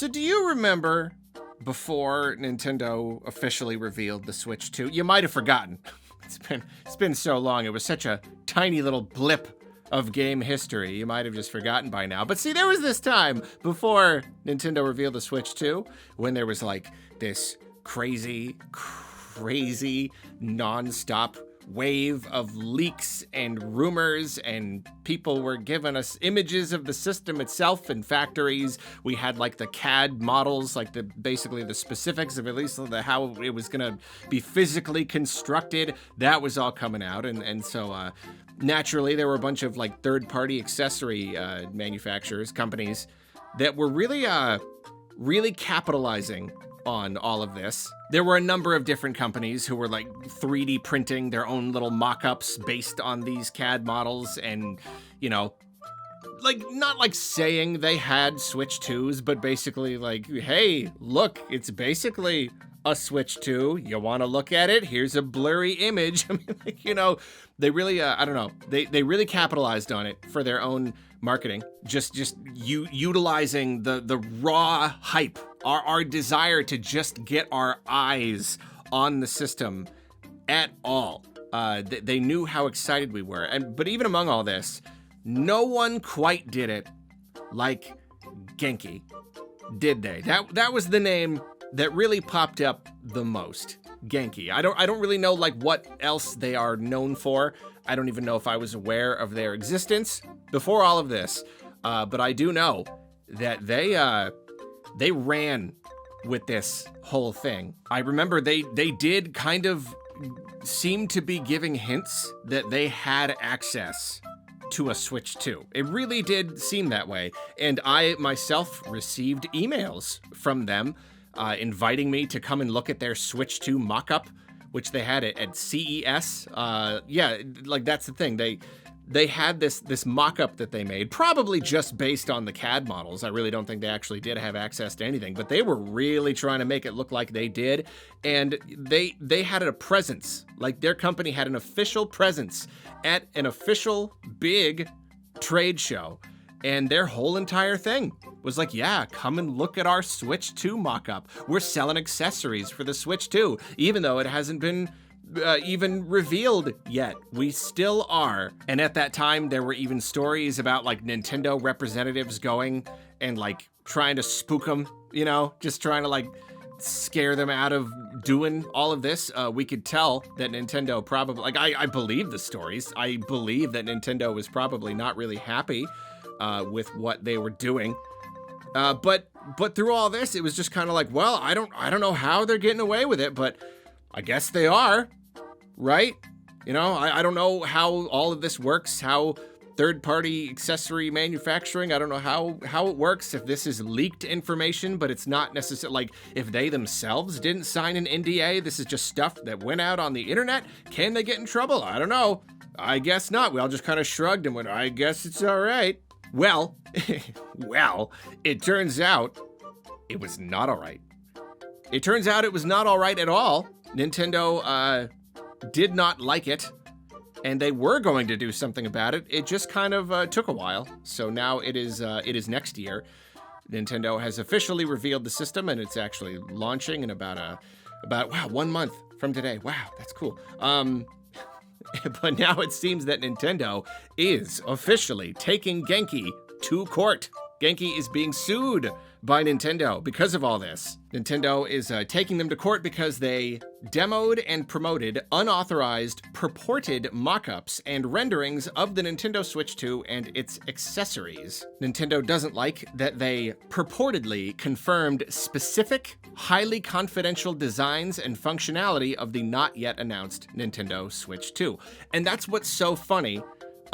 So do you remember before Nintendo officially revealed the Switch 2? You might have forgotten. It's been so long. It was such a tiny little blip of game history. You might have just forgotten by now. But see, there was this time before Nintendo revealed the Switch 2 when there was like this crazy non-stop wave of leaks and rumors, and people were giving us images of the system itself in factories. We had like the CAD models, like basically the specifics of at least how it was gonna be physically constructed. That was all coming out, and so naturally there were a bunch of like third-party accessory manufacturers, companies that were really capitalizing on all of this. There were a number of different companies who were like 3D printing their own little mock-ups based on these CAD models, and, you know, like not like saying they had Switch 2s, but basically like, hey, look, it's basically a Switch 2. You want to look at it? Here's a blurry image. I mean, like, you know, they really, I don't know, they really capitalized on it for their own marketing, just utilizing the raw hype, our desire to just get our eyes on the system at all. They knew how excited we were, but even among all this, no one quite did it like Genki, did they? That was the name that really popped up the most. Genki. I don't really know like what else they are known for. I don't even know if I was aware of their existence before all of this, but I do know that they ran with this whole thing. I remember they did kind of seem to be giving hints that they had access to a Switch 2. It really did seem that way, and I myself received emails from them inviting me to come and look at their Switch 2 mock-up, which they had at CES. Yeah, like that's the thing. They had this mock-up that they made, probably just based on the CAD models. I really don't think they actually did have access to anything, but they were really trying to make it look like they did. And they had a presence, like their company had an official presence at an official big trade show. And their whole entire thing was like, yeah, come and look at our Switch 2 mock-up. We're selling accessories for the Switch 2, even though it hasn't been even revealed yet. We still are. And at that time, there were even stories about like Nintendo representatives going and like trying to spook them, you know, just trying to like scare them out of doing all of this. We could tell that Nintendo probably, like, I believe the stories. I believe that Nintendo was probably not really happy with what they were doing. But through all this, it was just kind of like, well, I don't know how they're getting away with it, but I guess they are, right? You know, I don't know how all of this works, how third-party accessory manufacturing, I don't know how it works, if this is leaked information, but it's not necessarily, like, if they themselves didn't sign an NDA, this is just stuff that went out on the internet, can they get in trouble? I don't know. I guess not. We all just kind of shrugged and went, I guess it's all right. Well, it turns out it was not all right. It turns out it was not all right at all. Nintendo did not like it, and they were going to do something about it. It just kind of took a while. So now it is next year. Nintendo has officially revealed the system, and it's actually launching in about 1 month from today. Wow, that's cool. But now it seems that Nintendo is officially taking Genki to court. Genki is being sued by Nintendo because of all this. Nintendo is taking them to court because they demoed and promoted unauthorized, purported mock-ups and renderings of the Nintendo Switch 2 and its accessories. Nintendo doesn't like that they purportedly confirmed specific, highly confidential designs and functionality of the not yet announced Nintendo Switch 2. And that's what's so funny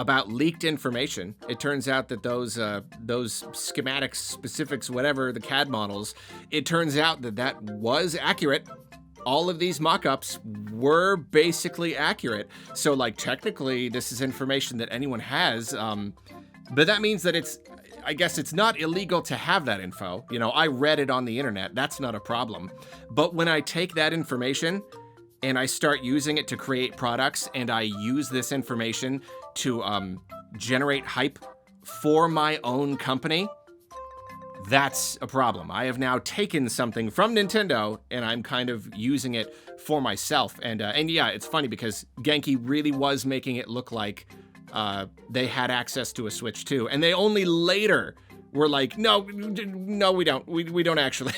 about leaked information. It turns out that those schematics, specifics, whatever, the CAD models, it turns out that was accurate. All of these mock-ups were basically accurate. So like technically this is information that anyone has, but that means that I guess it's not illegal to have that info. You know, I read it on the internet, that's not a problem. But when I take that information and I start using it to create products, and I use this information to generate hype for my own company, that's a problem. I have now taken something from Nintendo and I'm kind of using it for myself. And yeah, it's funny because Genki really was making it look like they had access to a Switch 2, and they only later were like, no, we don't. We don't actually.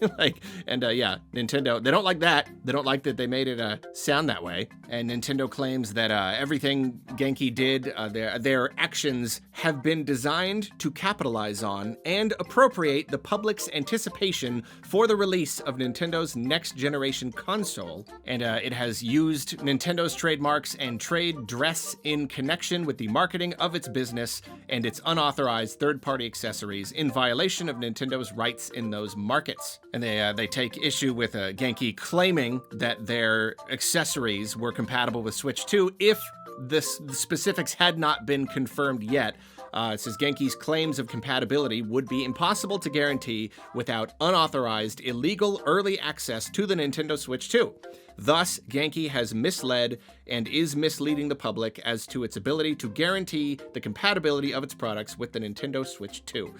Yeah, Nintendo, they don't like that. They don't like that they made it sound that way. And Nintendo claims that everything Genki did, their actions have been designed to capitalize on and appropriate the public's anticipation for the release of Nintendo's next generation console. And it has used Nintendo's trademarks and trade dress in connection with the marketing of its business and its unauthorized third-party accessories in violation of Nintendo's rights in those markets. And they take issue with Genki claiming that their accessories were compatible with Switch 2 if the specifics had not been confirmed yet. It says Genki's claims of compatibility would be impossible to guarantee without unauthorized, illegal early access to the Nintendo Switch 2. Thus, Genki has misled and is misleading the public as to its ability to guarantee the compatibility of its products with the Nintendo Switch 2.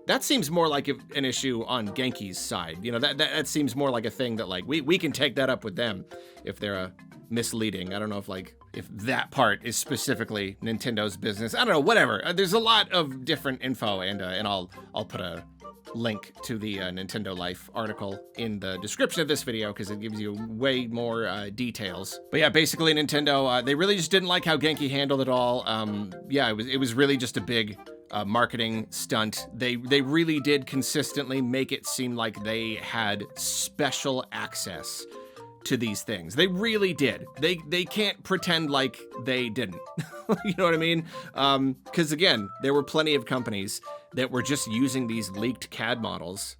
That seems more like an issue on Genki's side. You know, that seems more like a thing that, like, we can take that up with them if they're misleading. I don't know if that part is specifically Nintendo's business. I don't know, whatever. There's a lot of different info, and I'll put a link to the Nintendo Life article in the description of this video because it gives you way more details. But yeah, basically Nintendo, they really just didn't like how Genki handled it all. Yeah, it was really just a big marketing stunt. They really did consistently make it seem like they had special access to these things. They really did. They can't pretend like they didn't. You know what I mean? Because again, there were plenty of companies that were just using these leaked CAD models.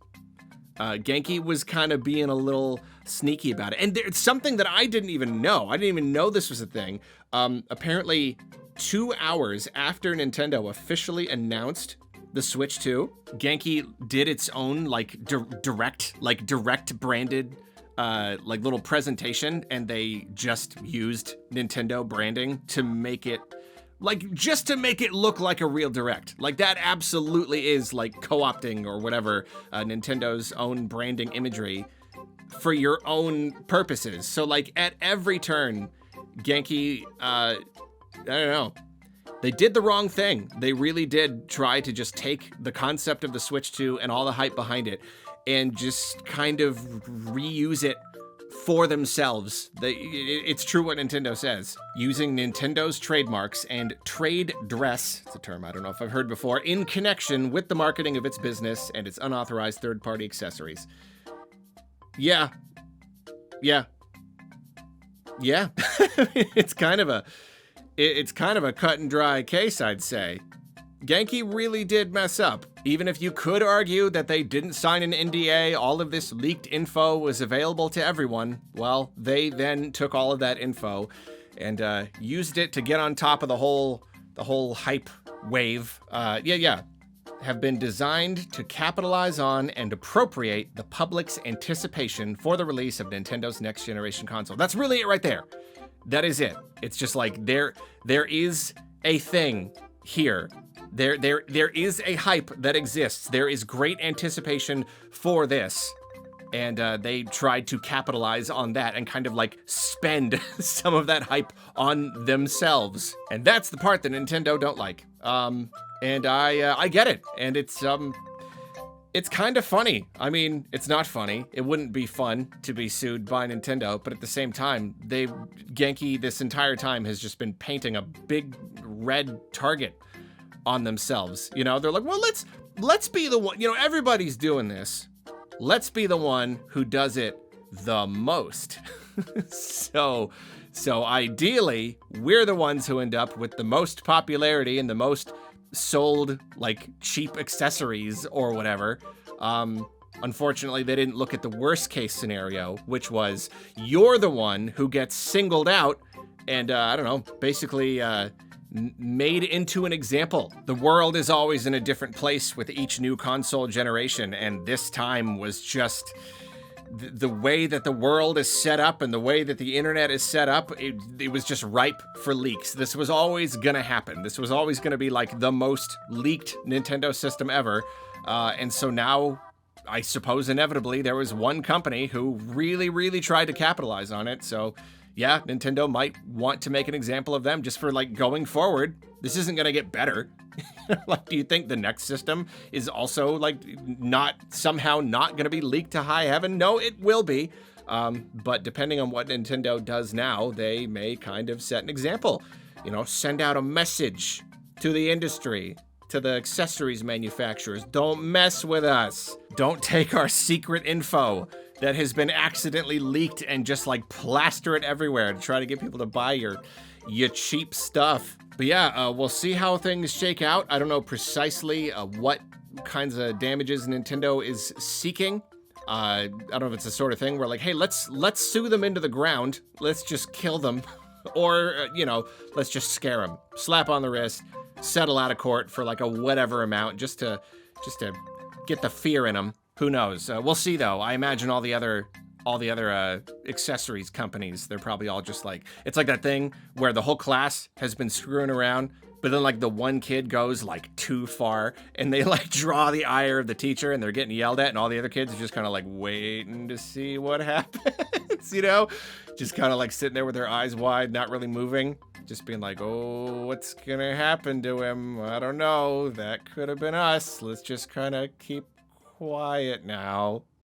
Genki was kind of being a little sneaky about it. And it's something that I didn't even know. I didn't even know this was a thing. Apparently 2 hours after Nintendo officially announced the Switch 2, Genki did its own direct branded little presentation, and they just used Nintendo branding to make it look like a real direct. Like, that absolutely is like co-opting or whatever Nintendo's own branding imagery for your own purposes. So like at every turn, Genki, I don't know, they did the wrong thing. They really did try to just take the concept of the Switch 2 and all the hype behind it and just kind of reuse it for themselves. It's true what Nintendo says. Using Nintendo's trademarks and trade dress, it's a term I don't know if I've heard before, in connection with the marketing of its business and its unauthorized third-party accessories. Yeah. It's kind of a cut and dry case, I'd say. Genki really did mess up. Even if you could argue that they didn't sign an NDA, all of this leaked info was available to everyone, well, they then took all of that info and used it to get on top of the whole hype wave. Have been designed to capitalize on and appropriate the public's anticipation for the release of Nintendo's next generation console. That's really it right there. That is it. It's just like there is a thing here. There is a hype that exists. There is great anticipation for this. And they tried to capitalize on that and kind of like spend some of that hype on themselves. And that's the part that Nintendo don't like. And I get it. And it's kind of funny. I mean, it's not funny. It wouldn't be fun to be sued by Nintendo, but at the same time, Genki this entire time has just been painting a big red target on themselves. You know, they're like, well, let's be the one, you know, everybody's doing this. Let's be the one who does it the most. So ideally, we're the ones who end up with the most popularity and the most sold, like, cheap accessories or whatever. Unfortunately, they didn't look at the worst case scenario, which was you're the one who gets singled out and, I don't know, basically, made into an example. The world is always in a different place with each new console generation, and this time was just the way that the world is set up and the way that the internet is set up. It was just ripe for leaks. This was always gonna happen. This was always gonna be like the most leaked Nintendo system ever. And so now, I suppose inevitably, there was one company who really, really tried to capitalize on it. So yeah, Nintendo might want to make an example of them just for like going forward. This isn't going to get better. Like, do you think the next system is also like somehow not going to be leaked to high heaven? No, it will be. But depending on what Nintendo does now, they may kind of set an example. Send out a message to the industry, to the accessories manufacturers. Don't mess with us. Don't take our secret info that has been accidentally leaked and just like plaster it everywhere to try to get people to buy your cheap stuff. But yeah, we'll see how things shake out. I don't know precisely what kinds of damages Nintendo is seeking. I don't know if it's the sort of thing where like, hey, let's sue them into the ground. Let's just kill them. Or, let's just scare them. Slap on the wrist, settle out of court for like a whatever amount just to get the fear in them. Who knows? We'll see though. I imagine all the other accessories companies, they're probably all just like, it's like that thing where the whole class has been screwing around, but then like the one kid goes like too far and they like draw the ire of the teacher and they're getting yelled at and all the other kids are just kind of like waiting to see what happens, just kind of like sitting there with their eyes wide, not really moving, just being like, oh, what's gonna happen to him? I don't know. That could have been us. Let's just kind of keep quiet now.